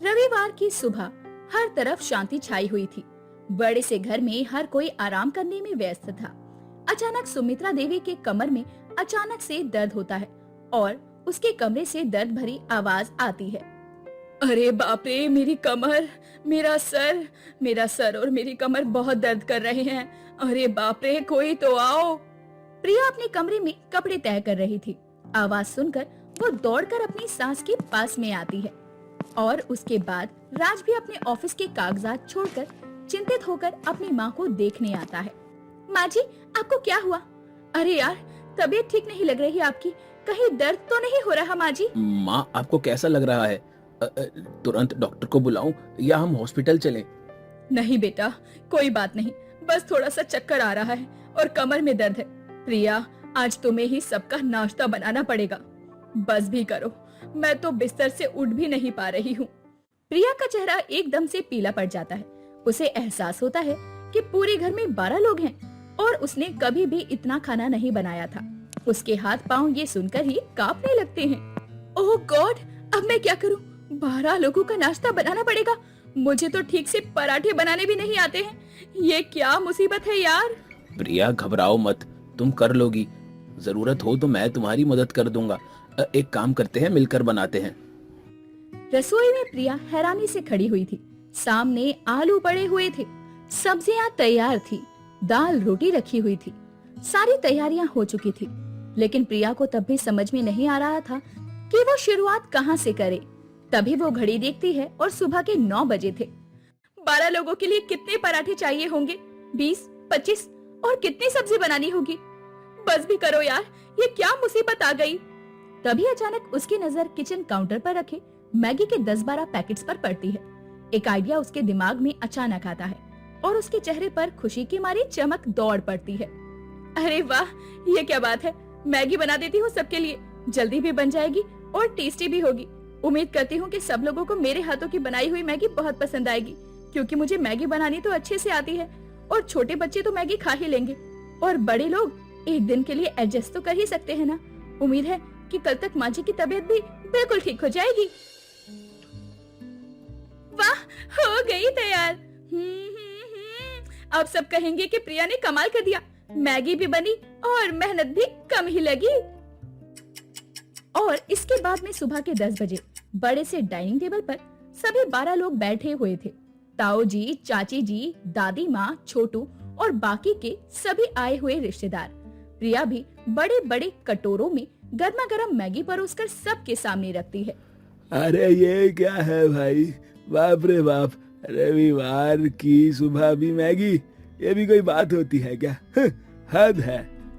रविवार की सुबह हर तरफ शांति छाई हुई थी। बड़े से घर में हर कोई आराम करने में व्यस्त था। अचानक सुमित्रा देवी के कमर में अचानक से दर्द होता है और उसके कमरे से दर्द भरी आवाज आती है। अरे बाप रे, मेरी कमर, मेरा सर और मेरी कमर बहुत दर्द कर रहे हैं। अरे बाप रे, कोई तो आओ। प्रिया अपने कमरे में कपड़े तय कर रही थी। आवाज सुनकर वो दौड़कर अपनी सास के पास में आती है और उसके बाद राज भी अपने ऑफिस के कागजात छोड़कर चिंतित होकर अपनी माँ को देखने आता है। माँ जी, आपको क्या हुआ? अरे यार, तबीयत ठीक नहीं लग रही आपकी। कहीं दर्द तो नहीं हो रहा माँ जी? माँ, आपको कैसा लग रहा है? तुरंत डॉक्टर को बुलाऊं या हम हॉस्पिटल चलें? नहीं बेटा, कोई बात नहीं, बस थोड़ा सा चक्कर आ रहा है और कमर में दर्द है। प्रिया, आज तुम्हें ही सबका नाश्ता बनाना पड़ेगा। बस भी करो, मैं तो बिस्तर से उठ भी नहीं पा रही हूँ। प्रिया का चेहरा एकदम से पीला पड़ जाता है। उसे एहसास होता है कि पूरे घर में 12 लोग हैं और उसने कभी भी इतना खाना नहीं बनाया था। उसके हाथ पांव ये सुनकर ही कांपने लगते हैं। ओह गॉड, अब मैं क्या करूं? 12 लोगों का नाश्ता बनाना पड़ेगा। मुझे तो ठीक से पराठे बनाने भी नहीं आते हैं। ये क्या मुसीबत है यार। प्रिया, घबराओ मत, तुम कर लोगी। जरूरत हो तो मैं तुम्हारी मदद कर दूंगा। एक काम करते हैं, मिलकर बनाते हैं। रसोई में प्रिया हैरानी से खड़ी हुई थी। सामने आलू पड़े हुए थे, सब्जियां तैयार थी, दाल रोटी रखी हुई थी। सारी तैयारियां हो चुकी थी, लेकिन प्रिया को तब भी समझ में नहीं आ रहा था कि वो शुरुआत कहां से करे। तभी वो घड़ी देखती है और सुबह के 9 बजे थे। 12 लोगों के लिए कितने पराठे चाहिए होंगे? 20, 25 और कितनी सब्जी बनानी होगी? बस भी करो यार, ये क्या मुसीबत आ गई। तभी अचानक उसकी नजर किचन काउंटर पर रखे मैगी के 10-12 पैकेट्स पर पड़ती है। एक आइडिया उसके दिमाग में अचानक आता है और उसके चेहरे पर खुशी की मारी चमक दौड़ पड़ती है। अरे वाह, ये क्या बात है। मैगी बना देती हूँ सबके लिए, जल्दी भी बन जाएगी और टेस्टी भी होगी। उम्मीद करती हूँ कि सब लोगों को मेरे हाथों की बनाई हुई मैगी बहुत पसंद आएगी, क्योंकि मुझे मैगी बनानी तो अच्छे से आती है और छोटे बच्चे तो मैगी खा ही लेंगे और बड़े लोग एक दिन के लिए एडजस्ट तो कर ही सकते हैं ना। उम्मीद है कि कल तक माँ जी की तबीयत भी बिल्कुल ठीक हो जाएगी। वाह, हो गई तैयार। अब सब कहेंगे कि प्रिया ने कमाल कर दिया। मैगी भी बनी और मेहनत भी कम ही लगी। और इसके बाद में सुबह के 10 बजे बड़े से डाइनिंग टेबल पर सभी 12 लोग बैठे हुए थे। ताऊ जी, चाची जी, दादी माँ, छोटू और बाकी के सभी आए हुए रिश्तेदार। प्रिया भी बड़े बड़े कटोरों में गर्मा गर्म मैगी परोसकर सबके सामने रखती है। अरे ये क्या है भाई, बाप रे बाप, रविवार की सुबह भी मैगी, ये भी कोई बात होती है क्या? हद है।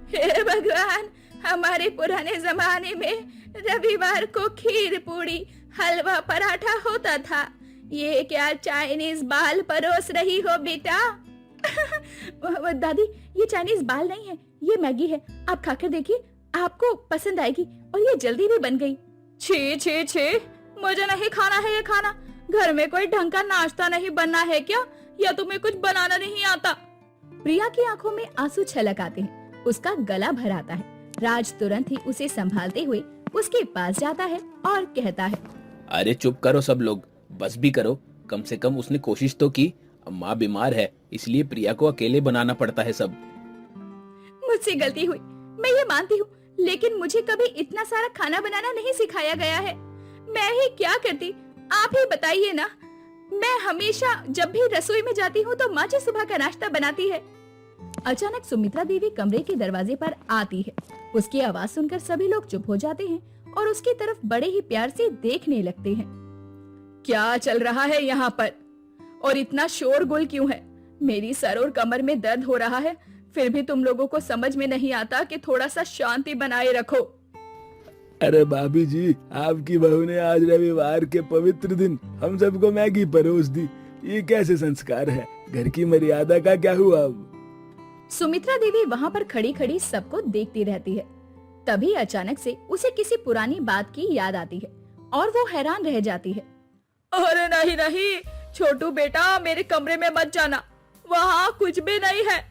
हे भगवान, हमारे पुराने जमाने में रविवार को खीर पूड़ी हलवा पराठा होता था। ये क्या चाइनीज बाल परोस रही हो बेटा? दादी, ये चाइनीज बाल नहीं है, ये मैगी है। आप खाकर देखिए, आपको पसंद आएगी और ये जल्दी भी बन गई। छे छे छे, मुझे नहीं खाना है ये खाना। घर में कोई ढंग का नाश्ता नहीं बनना है क्या, या तुम्हें कुछ बनाना नहीं आता? प्रिया की आंखों में आंसू छलक आते हैं, उसका गला भर आता है। राज तुरंत ही उसे संभालते हुए उसके पास जाता है और कहता है, अरे चुप करो सब लोग, बस भी करो। कम से कम उसने कोशिश तो की। माँ बीमार है, इसलिए प्रिया को अकेले बनाना पड़ता है सब। मुझसे गलती हुई, मैं ये मानती हूँ, लेकिन मुझे कभी इतना सारा खाना बनाना नहीं सिखाया गया है। मैं ही क्या करती, आप ही बताइए ना। मैं हमेशा जब भी रसोई में जाती हूँ तो माँ जी सुबह का नाश्ता बनाती है। अचानक सुमित्रा देवी कमरे के दरवाजे पर आती है। उसकी आवाज सुनकर सभी लोग चुप हो जाते हैं और उसकी तरफ बड़े ही प्यार से देखने लगते हैं। क्या चल रहा है यहाँ पर और इतना शोरगुल क्यों है? मेरी सर और कमर में दर्द हो रहा है, फिर भी तुम लोगों को समझ में नहीं आता कि थोड़ा सा शांति बनाए रखो। अरे भाभी जी, आपकी बहू ने आज रविवार के पवित्र दिन हम सबको मैगी परोस दी। ये कैसे संस्कार है? घर की मर्यादा का क्या हुआ अब? सुमित्रा देवी वहाँ पर खड़ी खड़ी सबको देखती रहती है। तभी अचानक से उसे किसी पुरानी बात की याद आती है और वो हैरान रह जाती है। अरे नहीं नहीं, छोटू बेटा, मेरे कमरे में मत जाना, वहाँ कुछ भी नहीं है।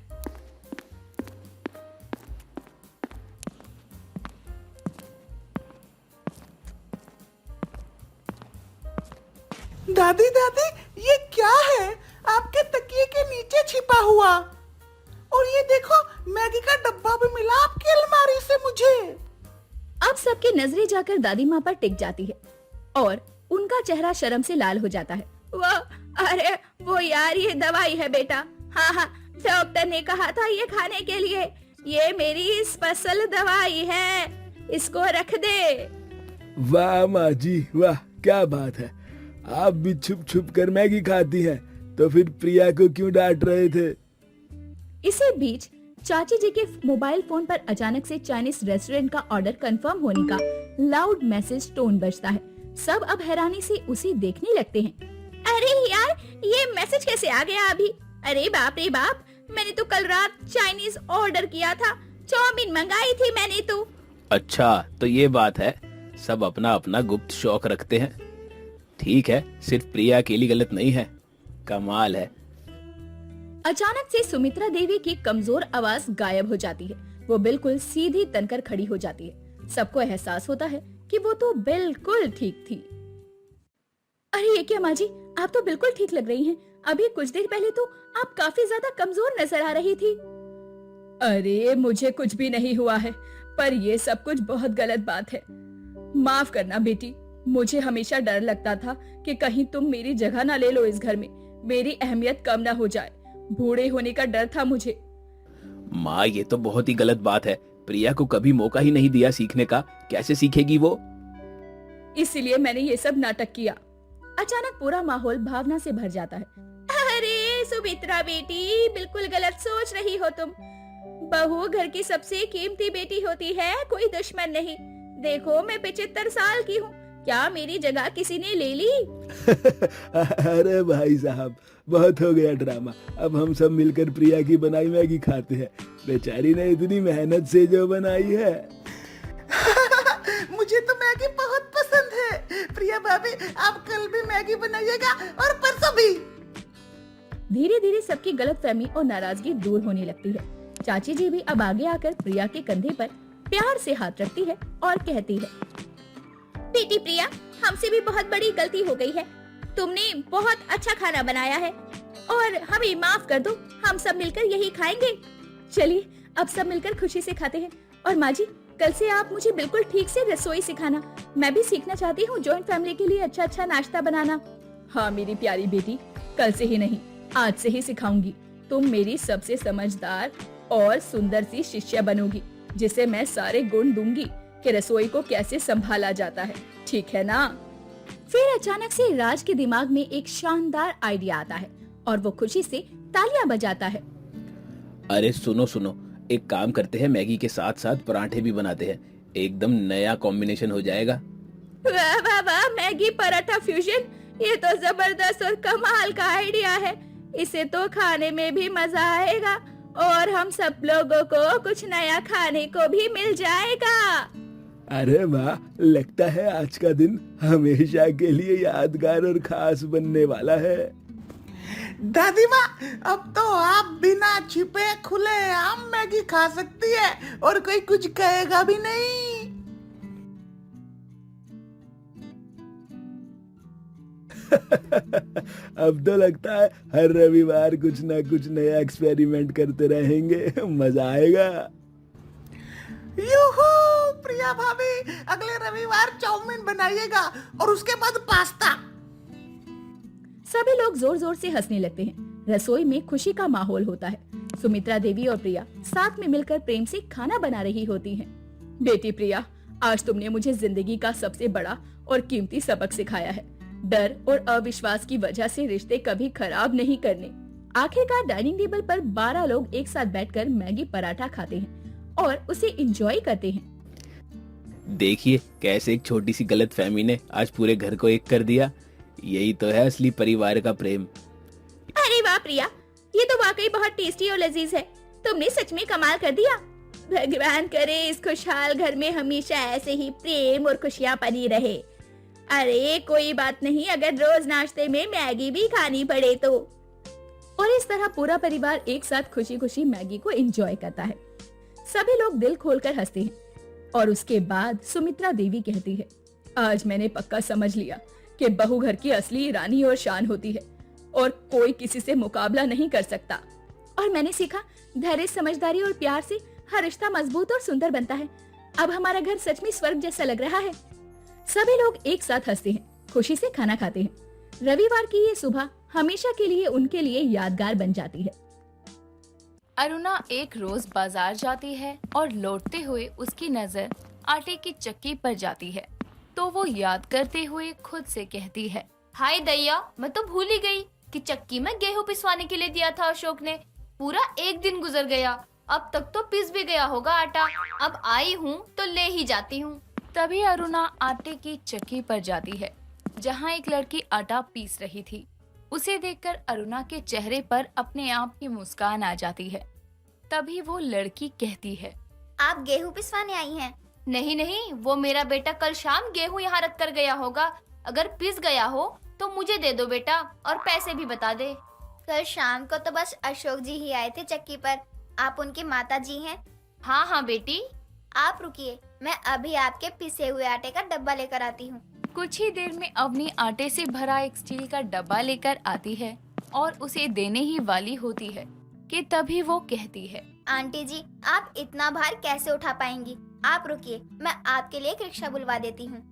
दादी दादी, ये क्या है आपके तकिए के नीचे छिपा हुआ? और ये देखो, मैगी का डब्बा भी मिला आपकी अलमारी से मुझे। अब सबकी नजरें जाकर दादी माँ पर टिक जाती है और उनका चेहरा शर्म से लाल हो जाता है। अरे वो यार, ये दवाई है बेटा। हाँ, डॉक्टर ने कहा था ये खाने के लिए। ये मेरी स्पेशल दवाई है, इसको रख दे। वाह माँ जी वाह, क्या बात है। आप भी छुप छुप कर मैगी खाती हैं, तो फिर प्रिया को क्यों डांट रहे थे? इसी बीच चाची जी के मोबाइल फोन पर अचानक से चाइनीज रेस्टोरेंट का ऑर्डर कंफर्म होने का लाउड मैसेज टोन बजता है। सब अब हैरानी से उसे देखने लगते हैं। अरे यार, ये मैसेज कैसे आ गया अभी? अरे बाप रे बाप, मैंने तो कल रात चाइनीज ऑर्डर किया था, चाउमीन मंगाई थी मैंने तो। अच्छा, तो ये बात है। सब अपना अपना गुप्त शौक रखते हैं। ठीक है, सिर्फ प्रिया अकेली गलत नहीं है। कमाल है। अचानक से सुमित्रा देवी की कमजोर आवाज गायब हो जाती है। वो बिल्कुल सीधी तनकर खड़ी हो जाती है। सबको एहसास होता है कि वो तो बिल्कुल ठीक थी। अरे ये क्या माँ जी, आप तो बिल्कुल ठीक लग रही हैं। अभी कुछ देर पहले तो आप काफी ज्यादा कमजोर नजर आ रही थी। अरे मुझे कुछ भी नहीं हुआ है, पर ये सब कुछ बहुत गलत बात है। माफ करना बेटी, मुझे हमेशा डर लगता था कि कहीं तुम मेरी जगह ना ले लो इस घर में, मेरी अहमियत कम ना हो जाए। बूढ़े होने का डर था मुझे। माँ, ये तो बहुत ही गलत बात है। प्रिया को कभी मौका ही नहीं दिया सीखने का, कैसे सीखेगी वो? इसीलिए मैंने ये सब नाटक किया। अचानक पूरा माहौल भावना से भर जाता है। अरे सुमित्रा बेटी, बिल्कुल गलत सोच रही हो तुम। बहू घर की सबसे कीमती बेटी होती है, कोई दुश्मन नहीं। देखो, मैं 75 साल की हूँ, क्या मेरी जगह किसी ने ले ली? अरे भाई साहब, बहुत हो गया ड्रामा। अब हम सब मिलकर प्रिया की बनाई मैगी खाते हैं। बेचारी ने इतनी मेहनत से जो बनाई है। मुझे तो मैगी बहुत पसंद है। प्रिया भाभी, आप कल भी मैगी बनाइएगा और परसों भी। धीरे धीरे सबकी गलतफहमी और नाराजगी दूर होने लगती है। चाची जी भी अब आगे आकर प्रिया के कंधे पर प्यार से हाथ रखती है और कहती है, बेटी प्रिया, हमसे भी बहुत बड़ी गलती हो गई है। तुमने बहुत अच्छा खाना बनाया है और हमें माफ कर दो। हम सब मिलकर यही खाएंगे। चलिए अब सब मिलकर खुशी से खाते हैं। और माँ जी, कल से आप मुझे बिल्कुल ठीक से रसोई सिखाना। मैं भी सीखना चाहती हूँ जॉइंट फैमिली के लिए अच्छा अच्छा नाश्ता बनाना। हाँ मेरी प्यारी बेटी, कल से ही नहीं, आज से ही सिखाऊंगी। तुम मेरी सबसे समझदार और सुंदर सी शिष्या बनोगी, जिसे मैं सारे गुण दूंगी कि रसोई को कैसे संभाला जाता है। ठीक है ना? फिर अचानक से राज के दिमाग में एक शानदार आइडिया आता है और वो खुशी से तालियां बजाता है। अरे सुनो सुनो, एक काम करते हैं, मैगी के साथ साथ पराठे भी बनाते हैं। एकदम नया कॉम्बिनेशन हो जाएगा। वाह वाह वाह, मैगी पराठा फ्यूजन, ये तो जबरदस्त और कमाल का आइडिया है। इसे तो खाने में भी मजा आएगा और हम सब लोगों को कुछ नया खाने को भी मिल जाएगा। अरे वाह, लगता है आज का दिन हमेशा के लिए यादगार और खास बनने वाला है। दादी माँ, अब तो आप बिना छिपे खुले आम मैगी खा सकती है और कोई कुछ कहेगा भी नहीं। अब तो लगता है हर रविवार कुछ ना कुछ नया एक्सपेरिमेंट करते रहेंगे। मजा आएगा। यूहू, प्रिया भाभी, अगले रविवार चाउमीन बनाइएगा और उसके बाद पास्ता। सभी लोग जोर जोर से हंसने लगते हैं। रसोई में खुशी का माहौल होता है। सुमित्रा देवी और प्रिया साथ में मिलकर प्रेम से खाना बना रही होती हैं। बेटी प्रिया, आज तुमने मुझे जिंदगी का सबसे बड़ा और कीमती सबक सिखाया है। डर और अविश्वास की वजह से रिश्ते कभी खराब नहीं करने। आखिरकार डाइनिंग टेबल पर 12 लोग एक साथ बैठकर मैगी पराठा खाते हैं और उसे एंजॉय करते हैं। देखिए कैसे एक छोटी सी गलतफहमी ने आज पूरे घर को एक कर दिया। यही तो है असली परिवार का प्रेम। अरे वाह प्रिया, ये तो वाकई बहुत टेस्टी और लजीज है। तुमने सच में कमाल कर दिया। भगवान करे इस खुशहाल घर में हमेशा ऐसे ही प्रेम और खुशियाँ बनी रहे। अरे कोई बात नहीं, अगर रोज नाश्ते में मैगी भी खानी पड़े तो। और इस तरह पूरा परिवार एक साथ खुशी खुशी मैगी को एंजॉय करता है। सभी लोग दिल खोलकर हंसते हैं और उसके बाद सुमित्रा देवी कहती है, आज मैंने पक्का समझ लिया कि बहू घर की असली रानी और शान होती है और कोई किसी से मुकाबला नहीं कर सकता। और मैंने सीखा धैर्य, समझदारी और प्यार से हर रिश्ता मजबूत और सुंदर बनता है। अब हमारा घर सच में स्वर्ग जैसा लग रहा है। सभी लोग एक साथ हंसते हैं, खुशी से खाना खाते हैं। रविवार की ये सुबह हमेशा के लिए उनके लिए यादगार बन जाती है। अरुणा एक रोज बाजार जाती है और लौटते हुए उसकी नजर आटे की चक्की पर जाती है, तो वो याद करते हुए खुद से कहती है, हाय दैया, मैं तो भूल ही गई कि चक्की में गेहूं पिसवाने के लिए दिया था अशोक ने। पूरा एक दिन गुजर गया, अब तक तो पिस भी गया होगा आटा। अब आई हूँ तो ले ही जाती हूँ। तभी अरुणा आटे की चक्की पर जाती है, जहाँ एक लड़की आटा पीस रही थी। उसे देखकर अरुणा के चेहरे पर अपने आप की मुस्कान आ जाती है। तभी वो लड़की कहती है, आप गेहूं पिसवाने आई हैं? नहीं नहीं, वो मेरा बेटा कल शाम गेहूं यहाँ रख कर गया होगा। अगर पिस गया हो तो मुझे दे दो बेटा, और पैसे भी बता दे। कल शाम को तो बस अशोक जी ही आए थे चक्की पर। आप उनकी माता जी हैं? हाँ हाँ बेटी। आप रुकिए, मैं अभी आपके पिसे हुए आटे का डब्बा लेकर आती हूँ। कुछ ही देर में अवनी आटे से भरा एक स्टील का डब्बा लेकर आती है और उसे देने ही वाली होती है कि तभी वो कहती है, आंटी जी, आप इतना भार कैसे उठा पाएंगी? आप रुकिए, मैं आपके लिए एक रिक्शा बुलवा देती हूँ।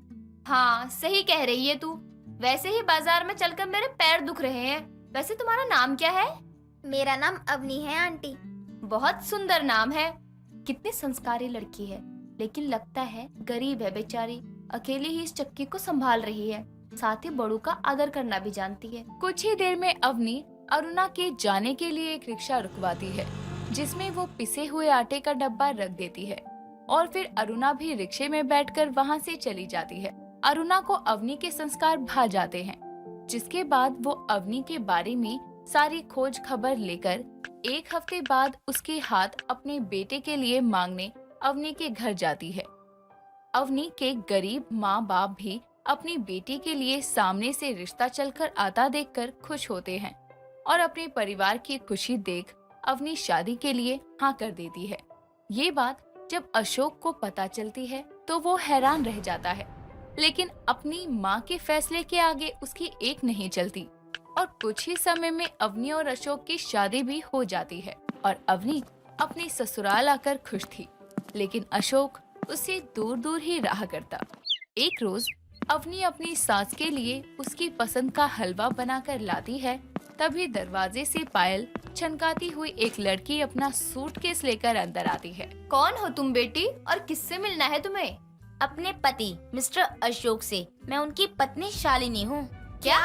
हाँ सही कह रही है तू। वैसे ही बाजार में चलकर मेरे पैर दुख रहे हैं। वैसे तुम्हारा नाम क्या है? मेरा नाम अवनी है आंटी। बहुत सुंदर नाम है। कितनी संस्कारी लड़की है, लेकिन लगता है गरीब है बेचारी। अकेली ही इस चक्की को संभाल रही है, साथ ही बड़ों का आदर करना भी जानती है। कुछ ही देर में अवनी अरुणा के जाने के लिए एक रिक्शा रुकवाती है, जिसमें वो पिसे हुए आटे का डब्बा रख देती है और फिर अरुणा भी रिक्शे में बैठकर वहाँ से चली जाती है। अरुणा को अवनी के संस्कार भा जाते हैं, जिसके बाद वो अवनी के बारे में सारी खोज खबर लेकर एक हफ्ते बाद उसके हाथ अपने बेटे के लिए मांगने अवनी के घर जाती है। अवनी के गरीब माँ बाप भी अपनी बेटी के लिए सामने से रिश्ता चलकर आता देखकर खुश होते हैं और अपने परिवार की खुशी देख अवनी शादी के लिए हाँ कर देती है। ये बात जब अशोक को पता चलती है तो वो हैरान रह जाता है, लेकिन अपनी माँ के फैसले के आगे उसकी एक नहीं चलती और कुछ ही समय में अवनी और अशोक की शादी भी हो जाती है और अवनी अपने ससुराल आकर खुश थी, लेकिन अशोक उससे दूर दूर ही रहा करता। एक रोज अवनी अपनी सास के लिए उसकी पसंद का हलवा बनाकर लाती है, तभी दरवाजे से पायल छनकाती हुई एक लड़की अपना सूटकेस लेकर अंदर आती है। कौन हो तुम बेटी, और किससे मिलना है तुम्हें? अपने पति मिस्टर अशोक से। मैं उनकी पत्नी शालिनी हूँ। क्या?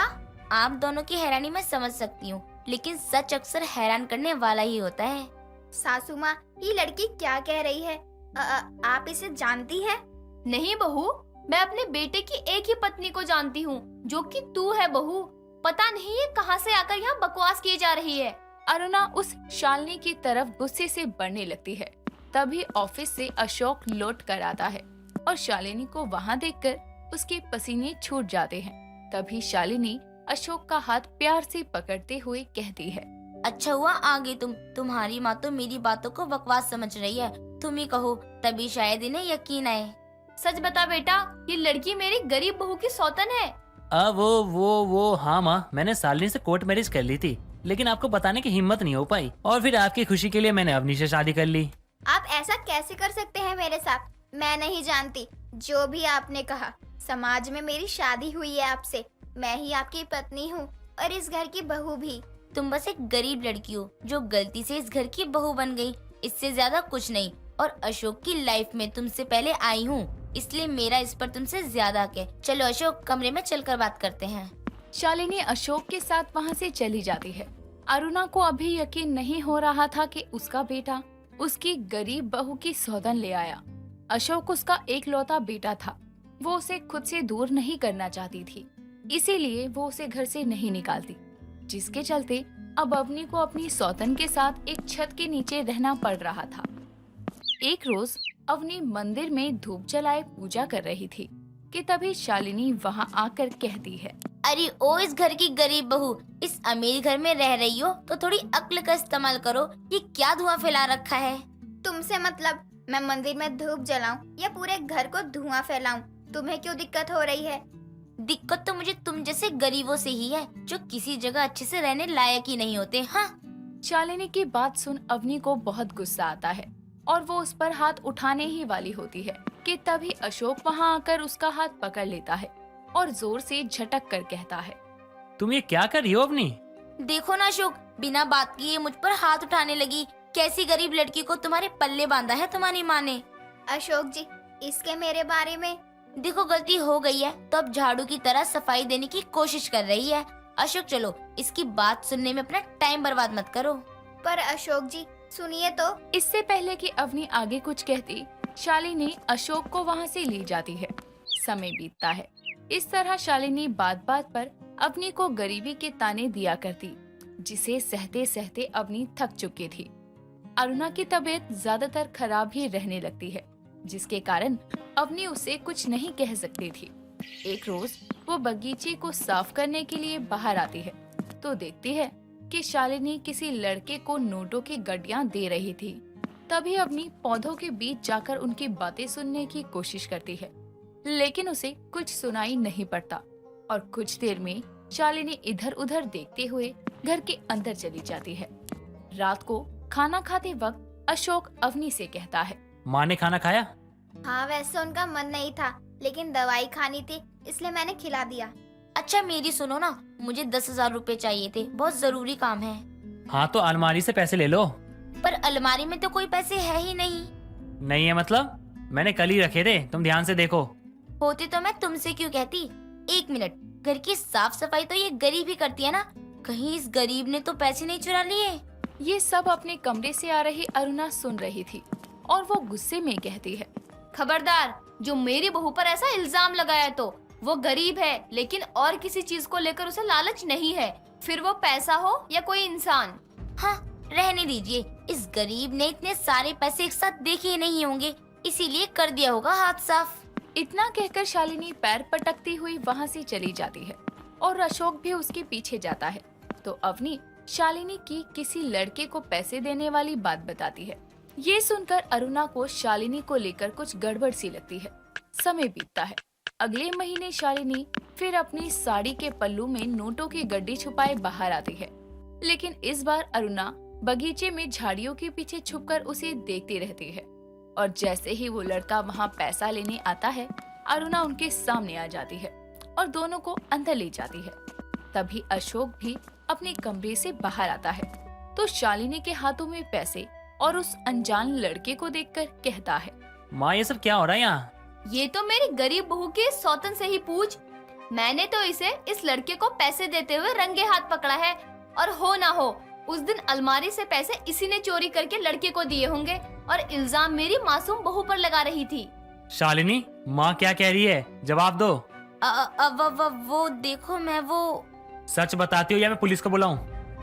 आप दोनों की हैरानी मैं समझ सकती हूँ, लेकिन सच अक्सर हैरान करने वाला ही होता है। सासू माँ, ये लड़की क्या कह रही है? आप इसे जानती है? नहीं बहू, मैं अपने बेटे की एक ही पत्नी को जानती हूँ, जो कि तू है बहू। पता नहीं ये कहाँ से आकर यहाँ बकवास किए जा रही है। अरुणा उस शालिनी की तरफ गुस्से से बढ़ने लगती है। तभी ऑफिस से अशोक लौट कर आता है और शालिनी को वहाँ देखकर उसके पसीने छूट जाते हैं। तभी शालिनी अशोक का हाथ प्यार से पकड़ते हुए कहती है, अच्छा हुआ आ गई तुम। तुम्हारी माँ तो मेरी बातों को बकवास समझ रही है, तुम ही कहो, तभी शायद इन्हें यकीन आए। सच बता बेटा, ये लड़की मेरी गरीब बहू की सौतन है। वो हाँ माँ, मैंने शालिनी से कोर्ट मैरिज कर ली थी, लेकिन आपको बताने की हिम्मत नहीं हो पाई और फिर आपकी खुशी के लिए मैंने अवनी से शादी कर ली। आप ऐसा कैसे कर सकते हैं मेरे साथ? मैं नहीं जानती जो भी आपने कहा। समाज में मेरी शादी हुई है आपसे, मैं ही आपकी पत्नी हूँ और इस घर की बहू भी। तुम बस एक गरीब लड़की हो जो गलती से इस घर की बहू बन गई, इससे ज्यादा कुछ नहीं। और अशोक की लाइफ में तुमसे पहले आई हूँ, इसलिए मेरा इस पर तुमसे ज्यादा हक है। चलो अशोक, कमरे में चलकर बात करते हैं। शालिनी अशोक के साथ वहाँ से चली जाती है। अरुणा को अभी यकीन नहीं हो रहा था कि उसका बेटा उसकी गरीब बहू की सौगन ले आया। अशोक उसका एकलौता बेटा था, वो उसे खुद से दूर नहीं करना चाहती थी, इसीलिए वो उसे घर से नहीं निकालती, जिसके चलते अब अवनी को अपनी सौतन के साथ एक छत के नीचे रहना पड़ रहा था। एक रोज अवनी मंदिर में धूप जलाए पूजा कर रही थी कि तभी शालिनी वहाँ आकर कहती है, अरे ओ इस घर की गरीब बहू, इस अमीर घर में रह रही हो तो थोड़ी अक्ल का इस्तेमाल करो। ये क्या धुआं फैला रखा है? तुमसे मतलब मैं मंदिर में धूप जलाऊं या पूरे घर को धुआं फैलाऊं? तुम्हें क्यों दिक्कत हो रही है? दिक्कत तो मुझे तुम जैसे गरीबों से ही है जो किसी जगह अच्छे से रहने लायक ही नहीं होते। हाँ, शालिनी की बात सुन अवनी को बहुत गुस्सा आता है और वो उस पर हाथ उठाने ही वाली होती है कि तभी अशोक वहाँ आकर उसका हाथ पकड़ लेता है और जोर से झटक कर कहता है, तुम ये क्या कर रही हो अपनी? देखो ना अशोक, बिना बात किए मुझ पर हाथ उठाने लगी। कैसी गरीब लड़की को तुम्हारे पल्ले बांधा है तुम्हारी माँ ने? अशोक जी, इसके मेरे बारे में देखो गलती हो गई है तो अब झाड़ू की तरह सफाई देने की कोशिश कर रही है। अशोक चलो, इसकी बात सुनने में अपना टाइम बर्बाद मत करो। पर अशोक जी सुनिए तो। इससे पहले कि अवनी आगे कुछ कहती, शालिनी अशोक को वहाँ से ले जाती है। समय बीतता है। इस तरह शालिनी बात बात पर अवनी को गरीबी के ताने दिया करती, जिसे सहते सहते अवनी थक चुकी थी। अरुणा की तबीयत ज्यादातर खराब ही रहने लगती है, जिसके कारण अवनी उसे कुछ नहीं कह सकती थी। एक रोज वो बगीचे को साफ करने के लिए बाहर आती है तो देखती है कि शालिनी किसी लड़के को नोटों की गड्डियां दे रही थी। तभी अवनी पौधों के बीच जाकर उनकी बातें सुनने की कोशिश करती है, लेकिन उसे कुछ सुनाई नहीं पड़ता और कुछ देर में शालिनी इधर उधर देखते हुए घर के अंदर चली जाती है। रात को खाना खाते वक्त अशोक अवनी से कहता है, माँ ने खाना खाया? हाँ, वैसे उनका मन नहीं था, लेकिन दवाई खानी थी इसलिए मैंने खिला दिया। अच्छा मेरी सुनो ना, मुझे 10,000 रुपए चाहिए थे, बहुत जरूरी काम है। हाँ तो अलमारी से पैसे ले लो। पर अलमारी में तो कोई पैसे है ही नहीं। नहीं है मतलब? मैंने कल ही रखे थे, तुम ध्यान से देखो। होते तो मैं तुमसे क्यों कहती। एक मिनट, घर की साफ सफाई तो ये गरीब ही करती है ना, कहीं इस गरीब ने तो पैसे नहीं चुरा लिए? ये सब अपने कमरे से आ रही अरुणा सुन रही थी और वो गुस्से में कहती है, खबरदार, जो मेरी बहू पर ऐसा इल्जाम लगाया तो वो गरीब है, लेकिन और किसी चीज को लेकर उसे लालच नहीं है, फिर वो पैसा हो या कोई इंसान। हाँ रहने दीजिए, इस गरीब ने इतने सारे पैसे एक साथ देखे ही नहीं होंगे, इसीलिए कर दिया होगा हाथ साफ। इतना कहकर शालिनी पैर पटकती हुई वहाँ से चली जाती है और अशोक भी उसके पीछे जाता है। तो अवनी शालिनी की किसी लड़के को पैसे देने वाली बात बताती है। ये सुनकर अरुणा को शालिनी को लेकर कुछ गड़बड़ सी लगती है। समय बीतता है। अगले महीने शालिनी फिर अपनी साड़ी के पल्लू में नोटों की गड्डी छुपाए बाहर आती है, लेकिन इस बार अरुणा बगीचे में झाड़ियों के पीछे छुपकर उसे देखती रहती है और जैसे ही वो लड़का वहाँ पैसा लेने आता है, अरुणा उनके सामने आ जाती है और दोनों को अंदर ले जाती है। तभी अशोक भी अपने कमरे से बाहर आता है तो शालिनी के हाथों में पैसे और उस अनजान लड़के को देखकर कहता है, माँ ये सब क्या हो रहा है यहाँ? ये तो मेरी गरीब बहू के सौतन से ही पूछ। मैंने तो इसे इस लड़के को पैसे देते हुए रंगे हाथ पकड़ा है, और हो ना हो उस दिन अलमारी से पैसे इसी ने चोरी करके लड़के को दिए होंगे और इल्जाम मेरी मासूम बहू पर लगा रही थी। शालिनी, माँ क्या कह रही है, जवाब दो। वो देखो, मैं वो सच बताती हो या मैं पुलिस को बुलाऊं?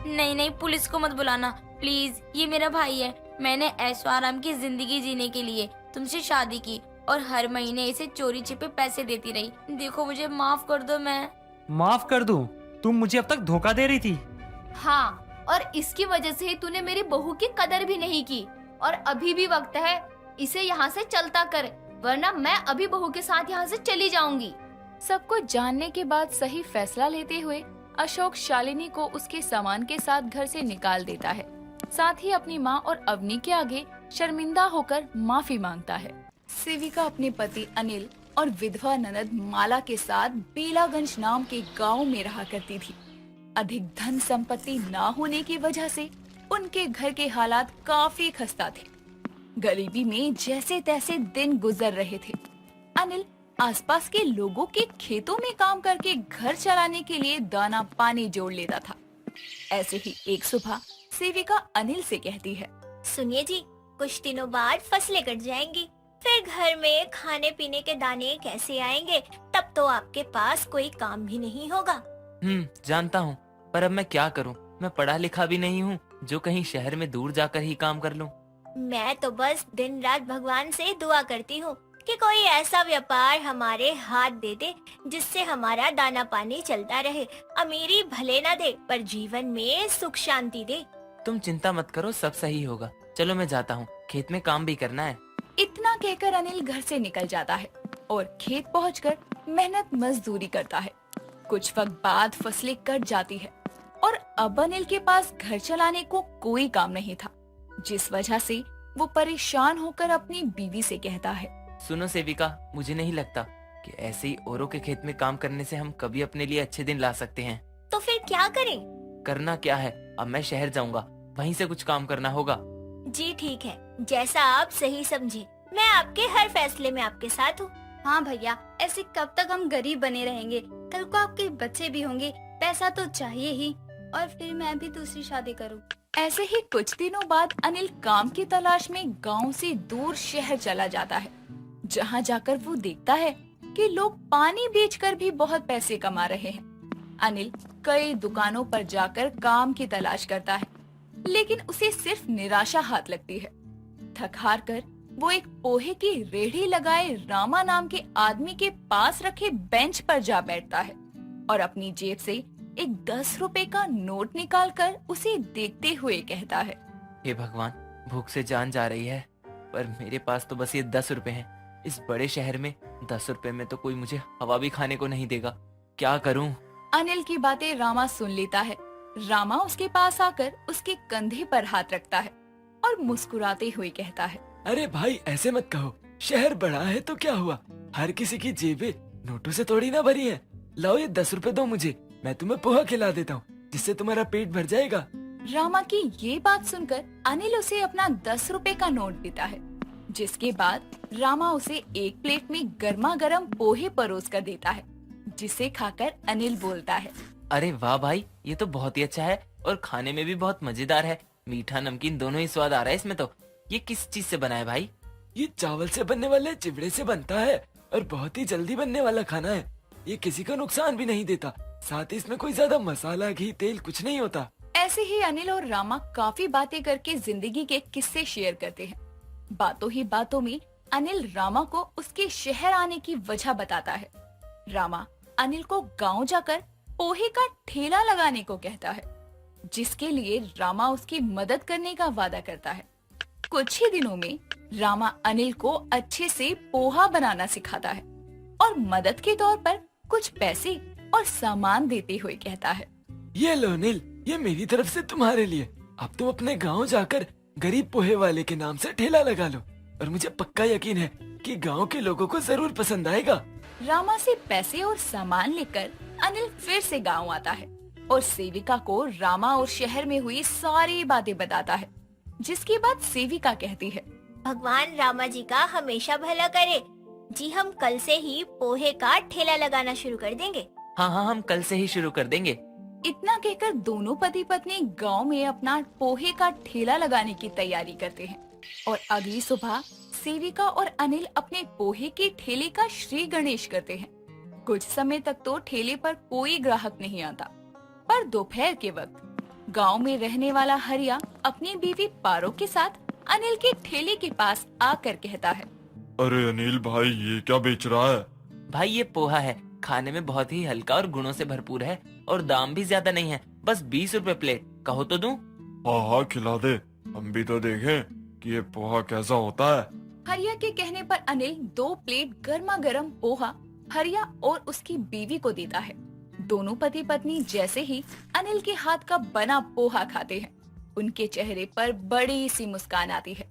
नहीं, पुलिस को मत बुलाना प्लीज, ये मेरा भाई है। मैंने ऐशो आराम की जिंदगी जीने के लिए तुमसे शादी की और हर महीने इसे चोरी छिपे पैसे देती रही। देखो मुझे माफ कर दो। मैं माफ कर दूं? तुम मुझे अब तक धोखा दे रही थी। हाँ, और इसकी वजह से ही तूने मेरी बहू की कदर भी नहीं की, और अभी भी वक्त है, इसे यहाँ से चलता कर, वरना मैं अभी बहू के साथ यहाँ से चली जाऊंगी। सब कुछ जानने के बाद सही फैसला लेते हुए अशोक शालिनी को उसके सामान के साथ घर से निकाल देता है। साथ ही अपनी माँ और अवनी के आगे शर्मिंदा होकर माफी मांगता है। सेविका अपने पति अनिल और विधवा ननद माला के साथ बेलागंज नाम के गांव में रहा करती थी। अधिक धन संपत्ति ना होने की वजह से उनके घर के हालात काफी खस्ता थे। गरीबी में जैसे तैसे दिन गुजर रहे थे। अनिल आसपास के लोगों के खेतों में काम करके घर चलाने के लिए दाना पानी जोड़ लेता था। ऐसे ही एक सुबह सेविका अनिल से कहती है, सुनिए जी, कुछ दिनों बाद फसलें कट जाएंगी, फिर घर में खाने पीने के दाने कैसे आएंगे? तब तो आपके पास कोई काम भी नहीं होगा। जानता हूँ, पर अब मैं क्या करूँ? मैं पढ़ा लिखा भी नहीं हूँ जो कहीं शहर में दूर जाकर ही काम कर लूँ। मैं तो बस दिन रात भगवान से दुआ करती हूँ कि कोई ऐसा व्यापार हमारे हाथ दे दे जिससे हमारा दाना पानी चलता रहे। अमीरी भले ना दे, पर जीवन में सुख शांति दे। तुम चिंता मत करो, सब सही होगा। चलो मैं जाता हूँ, खेत में काम भी करना है। इतना कहकर अनिल घर से निकल जाता है और खेत पहुंचकर मेहनत मजदूरी करता है। कुछ वक्त बाद फसलें कट जाती है और अब अनिल के पास घर चलाने को कोई काम नहीं था, जिस वजह से वो परेशान होकर अपनी बीवी से कहता है, सुनो सेविका, मुझे नहीं लगता कि ऐसे ही औरों के खेत में काम करने से हम कभी अपने लिए अच्छे दिन ला सकते हैं। तो फिर क्या करें? करना क्या है, अब मैं शहर जाऊंगा, वहीं से कुछ काम करना होगा। जी ठीक है, जैसा आप सही समझे। मैं आपके हर फैसले में आपके साथ हूँ। हाँ भैया, ऐसे कब तक हम गरीब बने रहेंगे? कल को आपके बच्चे भी होंगे, पैसा तो चाहिए ही, और फिर मैं भी दूसरी शादी करूँ। ऐसे ही कुछ दिनों बाद अनिल काम की तलाश में गांव से दूर शहर चला जाता है, जहां जाकर वो देखता है कि लोग पानी बेचकर भी बहुत पैसे कमा रहे हैं। अनिल कई दुकानों पर जाकर काम की तलाश करता है, लेकिन उसे सिर्फ निराशा हाथ लगती है। थक हार कर वो एक पोहे की रेहड़ी लगाए रामा नाम के आदमी के पास रखे बेंच पर जा बैठता है और अपनी जेब से एक 10 रुपए का नोट निकालकर उसे देखते हुए कहता है, हे भगवान, भूख से जान जा रही है, पर मेरे पास तो बस ये 10 रुपए हैं। इस बड़े शहर में 10 रुपए में तो कोई मुझे हवा भी खाने को नहीं देगा, क्या करूं? अनिल की बातें रामा सुन लेता है। रामा उसके पास आकर उसके कंधे पर हाथ रखता है और मुस्कुराते हुए कहता है, अरे भाई ऐसे मत कहो, शहर बड़ा है तो क्या हुआ, हर किसी की जेबें नोटों से थोड़ी ना भरी है। लाओ ये 10 रुपए दो मुझे, मैं तुम्हें पोहा खिला देता हूँ, जिससे तुम्हारा पेट भर जाएगा। रामा की ये बात सुनकर अनिल उसे अपना 10 रुपए का नोट देता है, जिसके बाद रामा उसे एक प्लेट में गर्मा गर्म पोहे परोस कर देता है, जिसे खाकर अनिल बोलता है, अरे वाह भाई, ये तो बहुत ही अच्छा है और खाने में भी बहुत मजेदार है। मीठा नमकीन दोनों ही स्वाद आ रहा है इसमें तो। ये किस चीज से बना है भाई? ये चावल से बनने वाले चिवड़े से बनता है और बहुत ही जल्दी बनने वाला खाना है। ये किसी को नुकसान भी नहीं देता, साथ ही इसमें कोई ज्यादा मसाला, घी, तेल कुछ नहीं होता। ऐसे ही अनिल और रामा काफी बातें करके जिंदगी के किस्से शेयर करते हैं। बातों ही बातों में अनिल रामा को उसके शहर आने की वजह बताता है। रामा अनिल को गांव जाकर पोहे का ठेला लगाने को कहता है, जिसके लिए रामा उसकी मदद करने का वादा करता है। कुछ ही दिनों में रामा अनिल को अच्छे से पोहा बनाना सिखाता है और मदद के तौर पर कुछ पैसे और सामान देते हुए कहता है, ये लो अनिल, ये मेरी तरफ से तुम्हारे लिए। अब तुम अपने गांव जाकर गरीब पोहे वाले के नाम से ठेला लगा लो और मुझे पक्का यकीन है कि गांव के लोगों को जरूर पसंद आएगा। रामा से पैसे और सामान लेकर अनिल फिर से गांव आता है और सेविका को रामा और शहर में हुई सारी बातें बताता है, जिसके बाद सेविका कहती है, भगवान रामा जी का हमेशा भला करे। जी हम कल से ही पोहे का ठेला लगाना शुरू कर देंगे। हाँ हाँ, हम कल से ही शुरू कर देंगे। इतना कहकर दोनों पति पत्नी गांव में अपना पोहे का ठेला लगाने की तैयारी करते हैं और अगली सुबह सेविका और अनिल अपने पोहे के ठेले का श्री गणेश करते हैं। कुछ समय तक तो ठेले पर कोई ग्राहक नहीं आता, पर दोपहर के वक्त गांव में रहने वाला हरिया अपनी बीवी पारो के साथ अनिल के ठेले के पास आकर कहता है, अरे अनिल भाई, ये क्या बेच रहा है? भाई ये पोहा है, खाने में बहुत ही हल्का और गुणों से भरपूर है और दाम भी ज्यादा नहीं है, बस 20 रुपए प्लेट। कहो तो दूं? हाँ हाँ, खिला दे, हम भी तो देखें कि ये पोहा कैसा होता है। हरिया के कहने पर अनिल 2 प्लेट गर्मा गर्म पोहा हरिया और उसकी बीवी को देता है। दोनों पति पत्नी जैसे ही अनिल के हाथ का बना पोहा खाते हैं, उनके चेहरे पर बड़ी सी मुस्कान आती है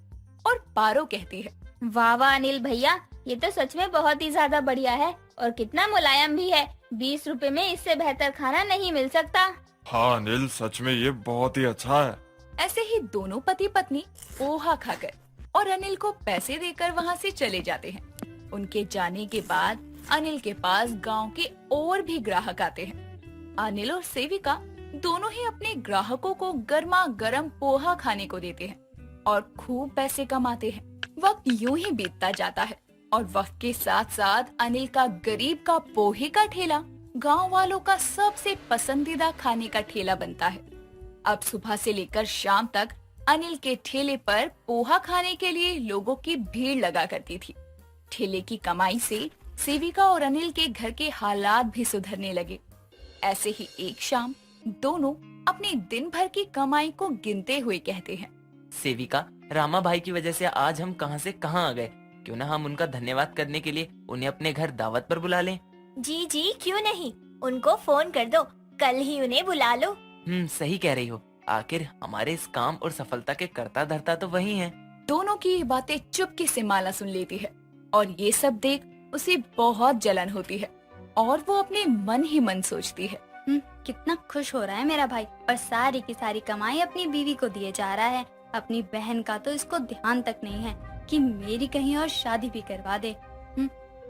और पारो कहती है, वाह वाह अनिल भैया, ये तो सच में बहुत ही ज्यादा बढ़िया है और कितना मुलायम भी है। 20 रुपए में इससे बेहतर खाना नहीं मिल सकता। हाँ अनिल, सच में ये बहुत ही अच्छा है। ऐसे ही दोनों पति पत्नी पोहा खाकर और अनिल को पैसे देकर वहाँ से चले जाते हैं। उनके जाने के बाद अनिल के पास गांव के और भी ग्राहक आते हैं। अनिल और सेविका दोनों ही अपने ग्राहकों को गर्मा गर्म पोहा खाने को देते हैं और खूब पैसे कमाते हैं। वक्त यूं ही बीतता जाता है और वक्त के साथ साथ अनिल का गरीब का पोहे का ठेला गांव वालों का सबसे पसंदीदा खाने का ठेला बनता है। अब सुबह से लेकर शाम तक अनिल के ठेले पर पोहा खाने के लिए लोगों की भीड़ लगा करती थी। ठेले की कमाई से सेविका और अनिल के घर के हालात भी सुधरने लगे। ऐसे ही एक शाम दोनों अपने दिन भर की कमाई को गिनते हुए कहते हैं, सेविका, रामा भाई की वजह से आज हम कहां से कहां आ गए। क्यों ना हम उनका धन्यवाद करने के लिए उन्हें अपने घर दावत पर बुला लें। जी जी क्यों नहीं, उनको फोन कर दो, कल ही उन्हें बुला लो। सही कह रही हो। आखिर हमारे इस काम और सफलता के कर्ता धर्ता तो वही हैं। दोनों की ये बातें चुपके से माला सुन लेती है और ये सब देख उसे बहुत जलन होती है और वो अपने मन ही मन सोचती है, कितना खुश हो रहा है मेरा भाई, और सारी की सारी कमाई अपनी बीवी को दिए जा रहा है। अपनी बहन का तो इसको ध्यान तक नहीं है कि मेरी कहीं और शादी भी करवा दे।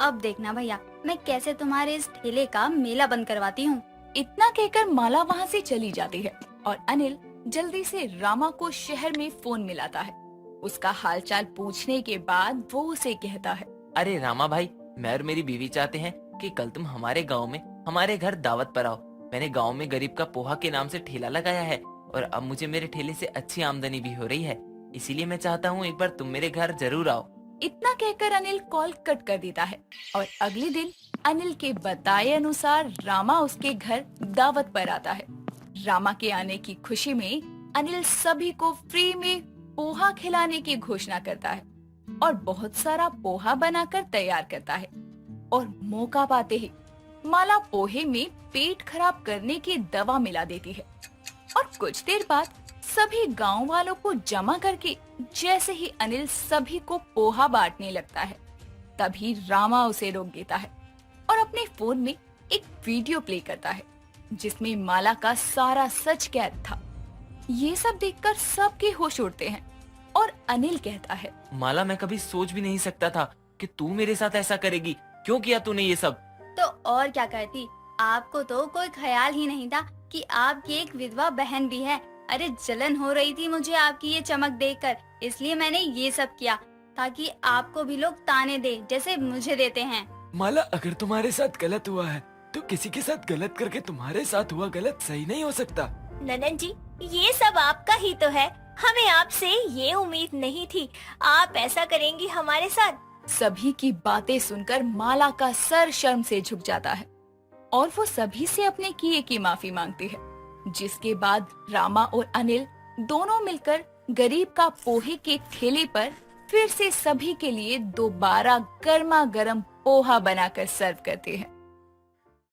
अब देखना भैया, मैं कैसे तुम्हारे इस ठेले का मेला बंद करवाती हूँ। इतना कहकर माला वहाँ से चली जाती है और अनिल जल्दी से रामा को शहर में फोन मिलाता है। उसका हालचाल पूछने के बाद वो उसे कहता है, अरे रामा भाई, मैं और मेरी बीवी चाहते हैं कि कल तुम हमारे गांव में हमारे घर दावत पर आओ। मैंने गांव में गरीब का पोहा के नाम से ठेला लगाया है और अब मुझे मेरे ठेले से अच्छी आमदनी भी हो रही है, इसीलिए मैं चाहता हूँ एक बार तुम मेरे घर जरूर आओ। इतना कहकर अनिल कॉल कट कर देता है और अगले दिन अनिल के बताए अनुसार रामा उसके घर दावत पर आता है। रामा के आने की खुशी में अनिल सभी को फ्री में पोहा खिलाने की घोषणा करता है और बहुत सारा पोहा बनाकर तैयार करता है। और मौका पाते ही माला पोहे में पेट खराब करने की दवा मिला देती है और कुछ देर बाद सभी गांव वालों को जमा करके जैसे ही अनिल सभी को पोहा बांटने लगता है, तभी रामा उसे रोक देता है और अपने फोन में एक वीडियो प्ले करता है जिसमें माला का सारा सच कैद था। ये सब देखकर सबके होश उड़ते हैं और अनिल कहता है, माला, मैं कभी सोच भी नहीं सकता था कि तू मेरे साथ ऐसा करेगी। क्यों किया तूने ये सब? तो और क्या करती, आपको तो कोई ख्याल ही नहीं था कि आपकी एक विधवा बहन भी है। अरे जलन हो रही थी मुझे आपकी ये चमक देखकर, इसलिए मैंने ये सब किया ताकि आपको भी लोग ताने दे जैसे मुझे देते हैं। माला, अगर तुम्हारे साथ गलत हुआ है तो किसी के साथ गलत करके तुम्हारे साथ हुआ गलत सही नहीं हो सकता। ननन जी, ये सब आपका ही तो है, हमें आपसे ये उम्मीद नहीं थी आप ऐसा करेंगी हमारे साथ। सभी की बातें सुनकर माला का सर शर्म से झुक जाता है और वो सभी से अपने किए की माफी मांगती है, जिसके बाद रामा और अनिल दोनों मिलकर गरीब का पोहे के ठेले पर फिर से सभी के लिए दोबारा गर्मा गर्म पोहा बनाकर सर्व करते हैं।